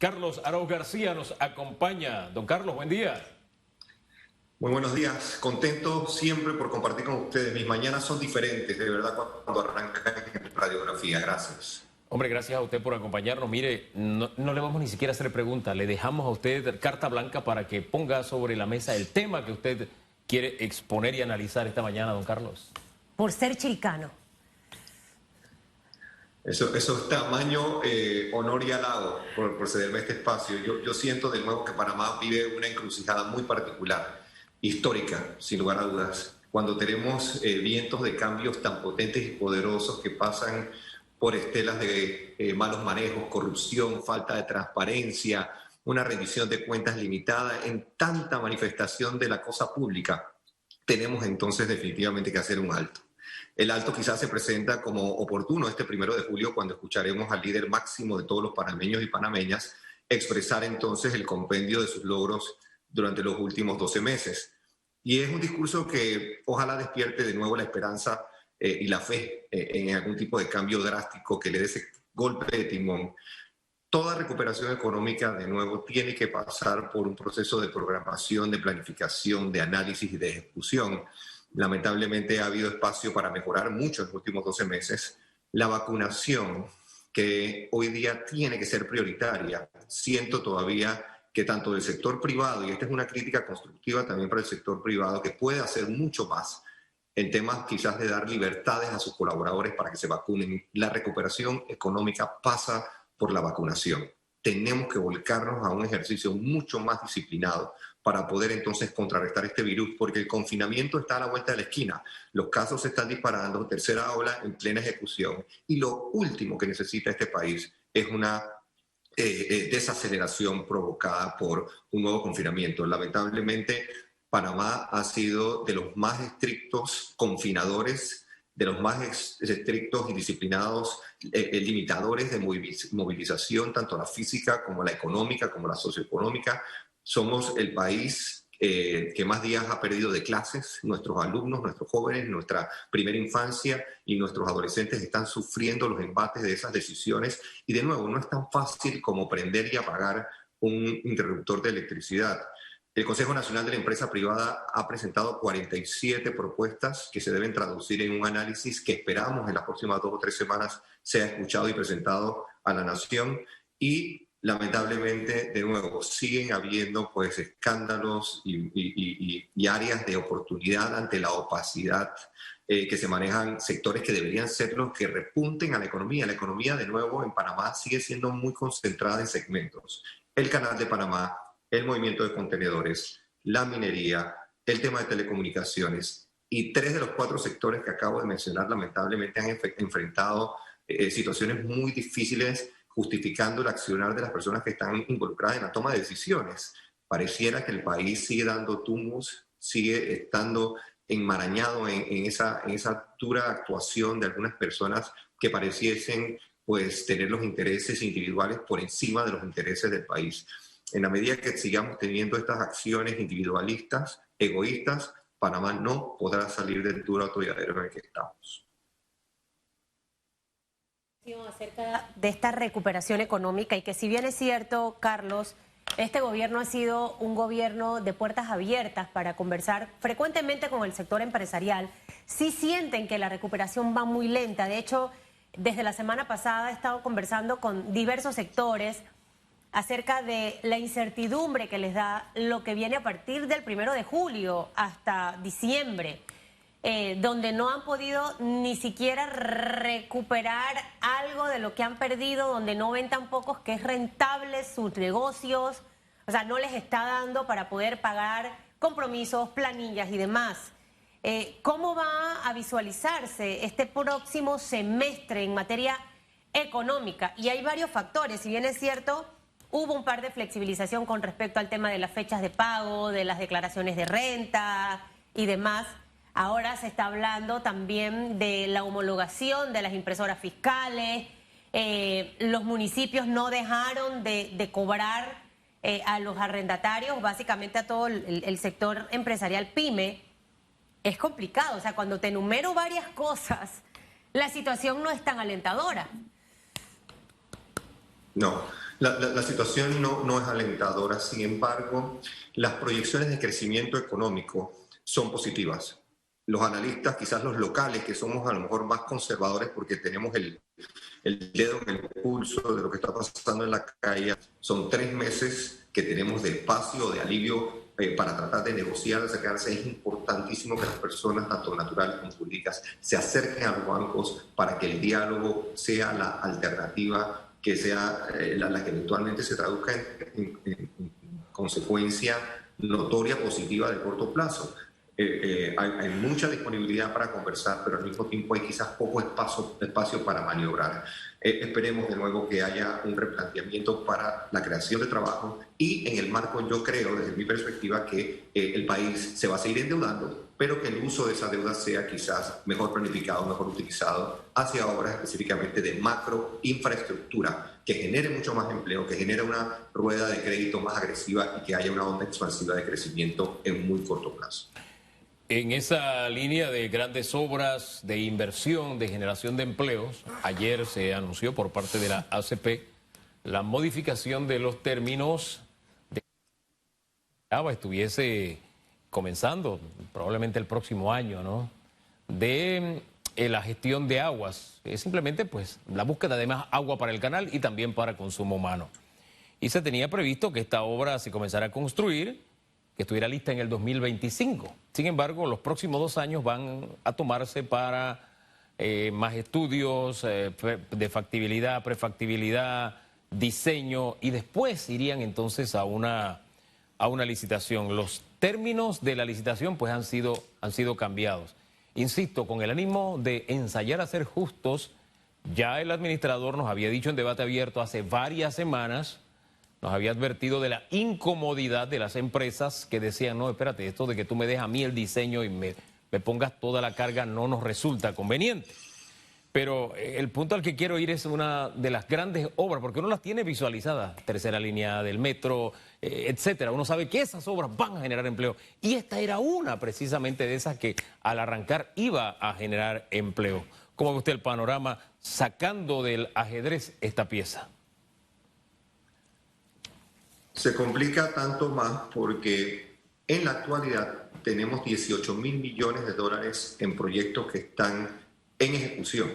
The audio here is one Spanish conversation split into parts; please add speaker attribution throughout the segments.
Speaker 1: Carlos Arauz García nos acompaña. Don Carlos, buen día.
Speaker 2: Muy buenos días, contento siempre por compartir con ustedes. Mis mañanas son diferentes, de verdad, cuando arrancan en radiografía. Gracias.
Speaker 1: Hombre, gracias a usted por acompañarnos. Mire, no le vamos ni siquiera a hacer preguntas, le dejamos a usted carta blanca para que ponga sobre la mesa el tema que usted quiere exponer y analizar esta mañana, don Carlos.
Speaker 3: Por ser chilcano.
Speaker 2: Eso es tamaño, honor y halago por cederme este espacio. Yo siento de nuevo que Panamá vive una encrucijada muy particular, histórica, sin lugar a dudas, cuando tenemos vientos de cambios tan potentes y poderosos que pasan por estelas de malos manejos, corrupción, falta de transparencia, una rendición de cuentas limitada, en tanta manifestación de la cosa pública, tenemos entonces definitivamente que hacer un alto. El alto quizás se presenta como oportuno este 1 de julio, cuando escucharemos al líder máximo de todos los panameños y panameñas expresar entonces el compendio de sus logros durante los últimos 12 meses. Y es un discurso que ojalá despierte de nuevo la esperanza y la fe en algún tipo de cambio drástico que le dé ese golpe de timón. Toda recuperación económica, de nuevo, tiene que pasar por un proceso de programación, de planificación, de análisis y de ejecución. Lamentablemente ha habido espacio para mejorar mucho en los últimos 12 meses. La vacunación, que hoy día tiene que ser prioritaria, siento todavía que tanto del sector privado, y esta es una crítica constructiva también para el sector privado, que puede hacer mucho más en temas quizás de dar libertades a sus colaboradores para que se vacunen. La recuperación económica pasa por la vacunación. Tenemos que volcarnos a un ejercicio mucho más disciplinado para poder entonces contrarrestar este virus, porque el confinamiento está a la vuelta de la esquina. Los casos se están disparando, tercera ola en plena ejecución, y lo último que necesita este país es una desaceleración provocada por un nuevo confinamiento. Lamentablemente, Panamá ha sido de los más estrictos confinadores, de los más estrictos y disciplinados limitadores de movilización, tanto la física como la económica, como la socioeconómica. Somos el país que más días ha perdido de clases. Nuestros alumnos, nuestros jóvenes, nuestra primera infancia y nuestros adolescentes están sufriendo los embates de esas decisiones. Y de nuevo, no es tan fácil como prender y apagar un interruptor de electricidad. El Consejo Nacional de la Empresa Privada ha presentado 47 propuestas que se deben traducir en un análisis que esperamos en las próximas 2 o 3 semanas sea escuchado y presentado a la nación. Y lamentablemente, de nuevo, siguen habiendo pues escándalos y áreas de oportunidad ante la opacidad que se manejan sectores que deberían ser los que repunten a la economía. La economía, de nuevo, en Panamá sigue siendo muy concentrada en segmentos. El Canal de Panamá, el movimiento de contenedores, la minería, el tema de telecomunicaciones, y 3 de los 4 sectores que acabo de mencionar lamentablemente han enfrentado situaciones muy difíciles, justificando el accionar de las personas que están involucradas en la toma de decisiones. Pareciera que el país sigue dando tumbos, sigue estando enmarañado en esa dura actuación de algunas personas que pareciesen pues tener los intereses individuales por encima de los intereses del país. En la medida que sigamos teniendo estas acciones individualistas, egoístas, Panamá no podrá salir del duro atolladero en el que estamos.
Speaker 3: Acerca de esta recuperación económica, y que si bien es cierto, Carlos, este gobierno ha sido un gobierno de puertas abiertas para conversar frecuentemente con el sector empresarial, sí sienten que la recuperación va muy lenta. De hecho, desde la semana pasada he estado conversando con diversos sectores acerca de la incertidumbre que les da lo que viene a partir del 1 de julio hasta diciembre, donde no han podido ni siquiera recuperar algo de lo que han perdido, donde no ven tampoco que es rentable sus negocios, o sea, no les está dando para poder pagar compromisos, planillas y demás. ¿Cómo va a visualizarse este próximo semestre en materia económica? Y hay varios factores, si bien es cierto, hubo un par de flexibilización con respecto al tema de las fechas de pago, de las declaraciones de renta y demás. Ahora se está hablando también de la homologación de las impresoras fiscales. Los municipios no dejaron de cobrar a los arrendatarios, básicamente a todo el sector empresarial PYME. Es complicado, o sea, cuando te enumero varias cosas, la situación no es tan alentadora.
Speaker 2: No, La situación no es alentadora, sin embargo, las proyecciones de crecimiento económico son positivas. Los analistas, quizás los locales, que somos a lo mejor más conservadores porque tenemos el dedo en el pulso de lo que está pasando en la calle, son 3 meses que tenemos de espacio, de alivio para tratar de negociar, de acercarse. Es importantísimo que las personas, tanto naturales como jurídicas, se acerquen a los bancos para que el diálogo sea la alternativa, que sea la que eventualmente se traduzca en consecuencia notoria positiva de corto plazo. Hay mucha disponibilidad para conversar, pero al mismo tiempo hay quizás poco espacio para maniobrar. Esperemos de nuevo que haya un replanteamiento para la creación de trabajo y en el marco, yo creo, desde mi perspectiva, que el país se va a seguir endeudando, pero que el uso de esa deuda sea quizás mejor planificado, mejor utilizado hacia obras específicamente de macro infraestructura que genere mucho más empleo, que genere una rueda de crédito más agresiva y que haya una onda expansiva de crecimiento en muy corto plazo.
Speaker 1: En esa línea de grandes obras de inversión, de generación de empleos, ayer se anunció por parte de la ACP la modificación de los términos de que estuviese comenzando, probablemente el próximo año, ¿no?, de la gestión de aguas, es simplemente pues la búsqueda de más agua para el canal y también para consumo humano. Y se tenía previsto que esta obra se comenzara a construir, que estuviera lista en el 2025. Sin embargo, los próximos 2 años van a tomarse para más estudios de factibilidad, prefactibilidad, diseño, y después irían entonces a una licitación. Los términos de la licitación pues han sido cambiados. Insisto, con el ánimo de ensayar a ser justos, ya el administrador nos había dicho en debate abierto hace varias semanas, nos había advertido de la incomodidad de las empresas que decían, no, espérate, esto de que tú me des a mí el diseño y me pongas toda la carga no nos resulta conveniente. Pero el punto al que quiero ir es una de las grandes obras, porque uno las tiene visualizadas, tercera línea del metro, etcétera. Uno sabe que esas obras van a generar empleo. Y esta era una precisamente de esas que al arrancar iba a generar empleo. ¿Cómo ve usted el panorama sacando del ajedrez esta pieza?
Speaker 2: Se complica tanto más porque en la actualidad tenemos 18.000 millones de dólares en proyectos que están en ejecución.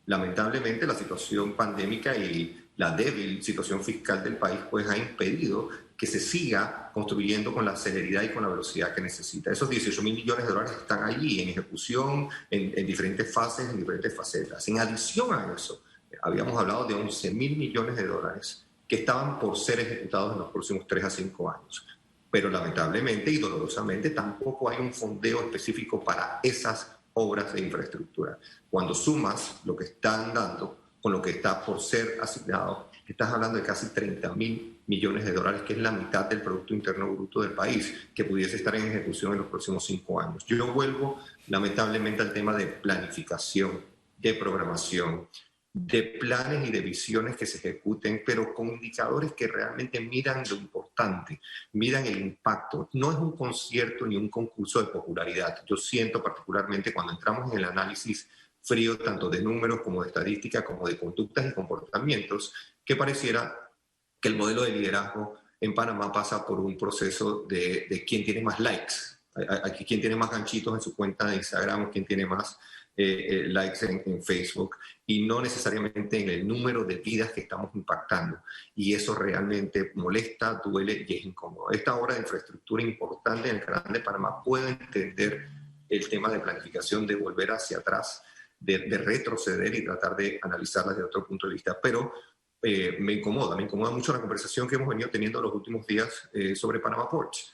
Speaker 2: Lamentablemente la situación pandémica y la débil situación fiscal del país pues ha impedido que se siga construyendo con la celeridad y con la velocidad que necesita. Esos 18.000 millones de dólares están allí en ejecución, en diferentes fases, en diferentes facetas. En adición a eso, habíamos hablado de 11.000 millones de dólares que estaban por ser ejecutados en los próximos 3 a 5 años. Pero lamentablemente y dolorosamente tampoco hay un fondeo específico para esas obras de infraestructura. Cuando sumas lo que están dando con lo que está por ser asignado, estás hablando de casi 30.000 millones de dólares, que es la mitad del Producto Interno Bruto del país, que pudiese estar en ejecución en los próximos 5 años. Yo vuelvo lamentablemente al tema de planificación, de programación, de planes y de visiones que se ejecuten, pero con indicadores que realmente miran lo importante, miran el impacto. No es un concierto ni un concurso de popularidad. Yo siento particularmente cuando entramos en el análisis frío, tanto de números como de estadística, como de conductas y comportamientos, que pareciera que el modelo de liderazgo en Panamá pasa por un proceso de quién tiene más likes. Aquí quién tiene más ganchitos en su cuenta de Instagram, quién tiene más likes en Facebook, y no necesariamente en el número de vidas que estamos impactando. Y eso realmente molesta, duele y es incómodo. Esta obra de infraestructura importante en el Canal de Panamá puede entender el tema de planificación, de volver hacia atrás, de retroceder y tratar de analizarla desde otro punto de vista, pero me incomoda mucho la conversación que hemos venido teniendo los últimos días sobre Panama Ports.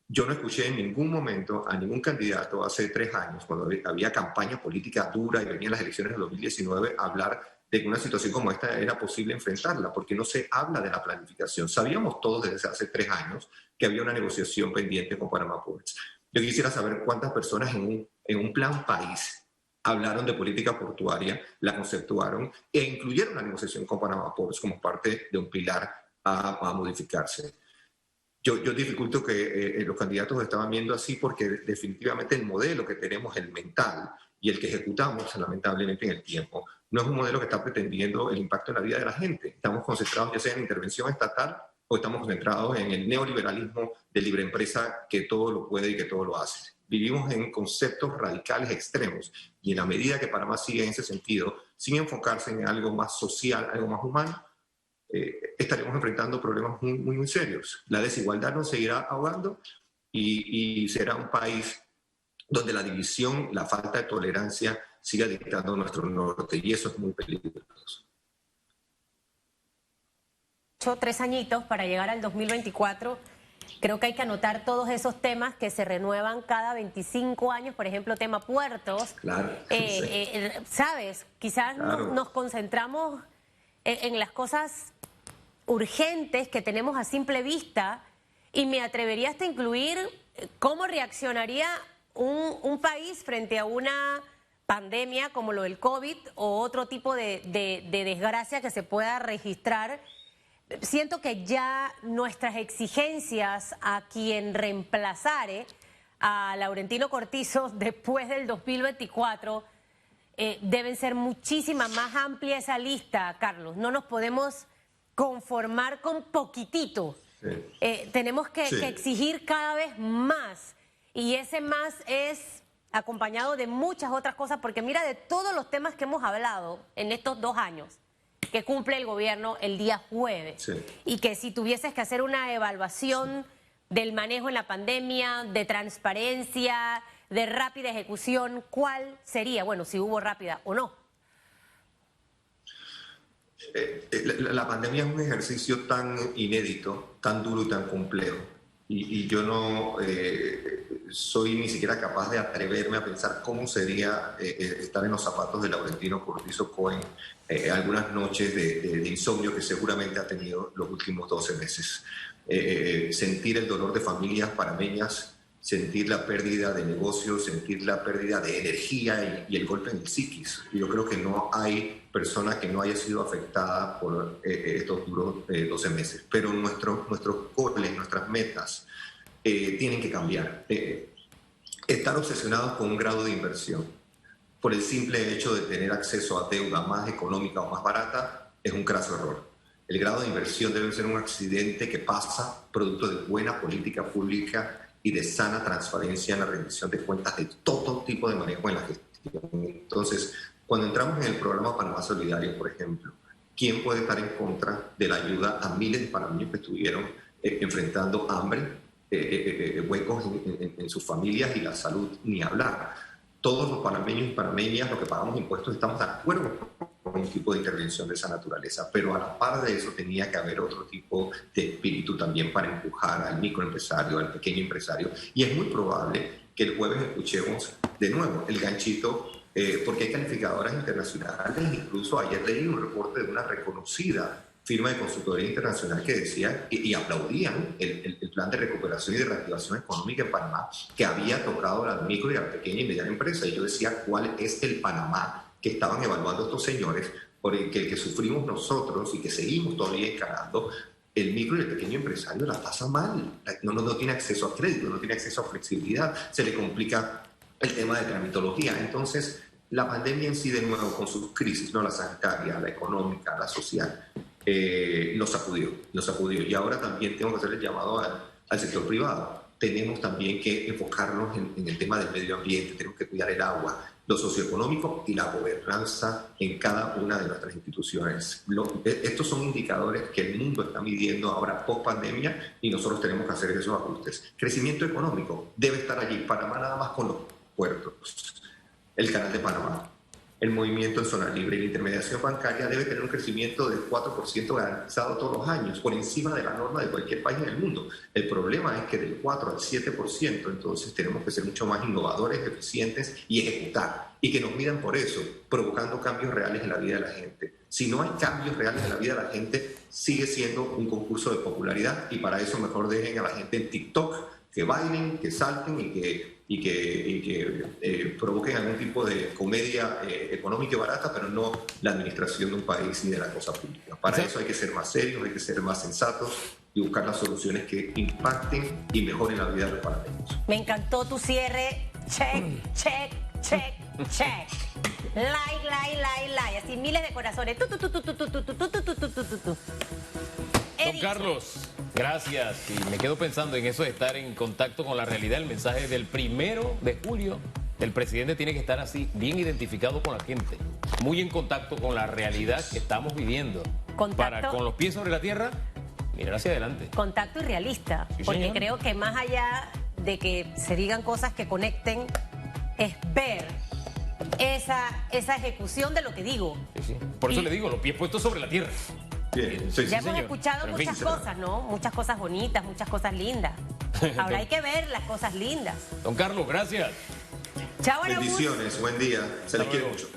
Speaker 2: Yo no escuché en ningún momento a ningún candidato hace 3 años, cuando había campaña política dura y venían las elecciones de 2019, hablar de que una situación como esta era posible enfrentarla, porque no se habla de la planificación. Sabíamos todos desde hace 3 años que había una negociación pendiente con Panama Ports. Yo quisiera saber cuántas personas en un plan país hablaron de política portuaria, la conceptuaron e incluyeron la negociación con Panama Ports como parte de un pilar a modificarse. Yo dificulto que los candidatos lo estaban viendo así porque definitivamente el modelo que tenemos, el mental y el que ejecutamos lamentablemente en el tiempo, no es un modelo que está pretendiendo el impacto en la vida de la gente. Estamos concentrados ya sea en intervención estatal o estamos concentrados en el neoliberalismo de libre empresa que todo lo puede y que todo lo hace. Vivimos en conceptos radicales extremos y en la medida que Panamá sigue en ese sentido, sin enfocarse en algo más social, algo más humano, estaremos enfrentando problemas muy serios. La desigualdad nos seguirá ahogando y será un país donde la división, la falta de tolerancia siga dictando nuestro norte, y eso es muy peligroso.
Speaker 3: 3 añitos para llegar al 2024. Creo que hay que anotar todos esos temas que se renuevan cada 25 años, por ejemplo, tema puertos.
Speaker 2: Claro. Sí.
Speaker 3: ¿Sabes? Quizás
Speaker 2: claro.
Speaker 3: nos concentramos en las cosas urgentes que tenemos a simple vista, y me atrevería hasta a incluir cómo reaccionaría un país frente a una pandemia como lo del COVID o otro tipo de desgracia que se pueda registrar. Siento que ya nuestras exigencias a quien reemplazare a Laurentino Cortizo después del 2024 deben ser muchísima más amplia esa lista, Carlos. No nos podemos conformar con poquitito. Sí. Tenemos que exigir cada vez más, y ese más es acompañado de muchas otras cosas, porque mira, de todos los temas que hemos hablado en estos 2 años que cumple el gobierno el día jueves, y que si tuvieses que hacer una evaluación del manejo en la pandemia, de transparencia, de rápida ejecución, ¿cuál sería? Bueno, si hubo rápida o no.
Speaker 2: La pandemia es un ejercicio tan inédito, tan duro y tan complejo, y yo no soy ni siquiera capaz de atreverme a pensar cómo sería estar en los zapatos de Laurentino Cortizo Cohen algunas noches de insomnio que seguramente ha tenido los últimos 12 meses. Sentir el dolor de familias panameñas, sentir la pérdida de negocios, sentir la pérdida de energía y el golpe en el psiquis. Yo creo que no hay persona que no haya sido afectada por estos duros 12 meses. Pero nuestros goles, nuestras metas tienen que cambiar. Estar obsesionados con un grado de inversión por el simple hecho de tener acceso a deuda más económica o más barata es un craso error. El grado de inversión debe ser un accidente que pasa producto de buena política pública y de sana transparencia en la rendición de cuentas de todo tipo de manejo en la gestión. Entonces, cuando entramos en el programa Panamá Solidario, por ejemplo, ¿quién puede estar en contra de la ayuda a miles de panameños que estuvieron enfrentando hambre, huecos en sus familias y la salud? Ni hablar. Todos los panameños y panameñas, los que pagamos impuestos, estamos de acuerdo con un tipo de intervención de esa naturaleza, pero a la par de eso tenía que haber otro tipo de espíritu también para empujar al microempresario, al pequeño empresario, y es muy probable que el jueves escuchemos de nuevo el ganchito, porque hay calificadoras internacionales. Incluso ayer leí un reporte de una reconocida firma de consultoría internacional que decía y aplaudían el plan de recuperación y de reactivación económica en Panamá, que había tocado a la micro y a la pequeña y mediana empresa. Y yo decía, ¿cuál es el Panamá que estaban evaluando estos señores, por el que sufrimos nosotros y que seguimos todavía encarando? El micro y el pequeño empresario la pasa mal, no tiene acceso a crédito, no tiene acceso a flexibilidad, se le complica el tema de tramitología. Entonces, la pandemia en sí, de nuevo, con sus crisis, no la sanitaria, la económica, la social, nos sacudió. Y ahora también tengo que hacer el llamado al sector privado. Tenemos también que enfocarnos en el tema del medio ambiente, tenemos que cuidar el agua, lo socioeconómico y la gobernanza en cada una de nuestras instituciones. Estos son indicadores que el mundo está midiendo ahora post pandemia, y nosotros tenemos que hacer esos ajustes. Crecimiento económico debe estar allí. Panamá nada más con los puertos, el canal de Panamá, el movimiento en zona libre y la intermediación bancaria debe tener un crecimiento del 4% garantizado todos los años, por encima de la norma de cualquier país en el mundo. El problema es que del 4 al 7%, entonces tenemos que ser mucho más innovadores, eficientes y ejecutar. Y que nos midan por eso, provocando cambios reales en la vida de la gente. Si no hay cambios reales en la vida de la gente, sigue siendo un concurso de popularidad, y para eso mejor dejen a la gente en TikTok, que bailen, que salten y que provoquen algún tipo de comedia económica y barata, pero no la administración de un país ni de la cosa pública. Para eso hay que ser más serios, hay que ser más sensatos y buscar las soluciones que impacten y mejoren la vida de los panameños.
Speaker 3: Me encantó tu cierre. Check, check, check, check. Like, like, like, like. Así miles de corazones. Tu, tu, tu, tu, tu, tu, tu, tu, tu, tu, tu, tu, tu, tu.
Speaker 1: Don Carlos, gracias. Y me quedo pensando en eso de estar en contacto con la realidad. El mensaje del 1 de julio del presidente tiene que estar así, bien identificado con la gente, muy en contacto con la realidad que estamos viviendo. Para con los pies sobre la tierra, mirar hacia adelante.
Speaker 3: Contacto y realista,
Speaker 1: Sí,
Speaker 3: porque
Speaker 1: señor.
Speaker 3: creo que más allá de que se digan cosas que conecten, es ver esa ejecución de lo que digo.
Speaker 1: Sí, sí. Por eso le digo, los pies puestos sobre la tierra.
Speaker 2: Bien, sí,
Speaker 3: Ya
Speaker 2: sí.
Speaker 3: hemos
Speaker 1: señor.
Speaker 3: escuchado
Speaker 1: Pero en fin,
Speaker 3: muchas
Speaker 2: será.
Speaker 3: cosas, ¿no? Muchas cosas bonitas, muchas cosas lindas. Ahora hay que ver las cosas lindas.
Speaker 1: Don Carlos, gracias.
Speaker 3: Chao, Araúz.
Speaker 2: Bendiciones, buen día, se les quiere
Speaker 1: luego.
Speaker 2: mucho.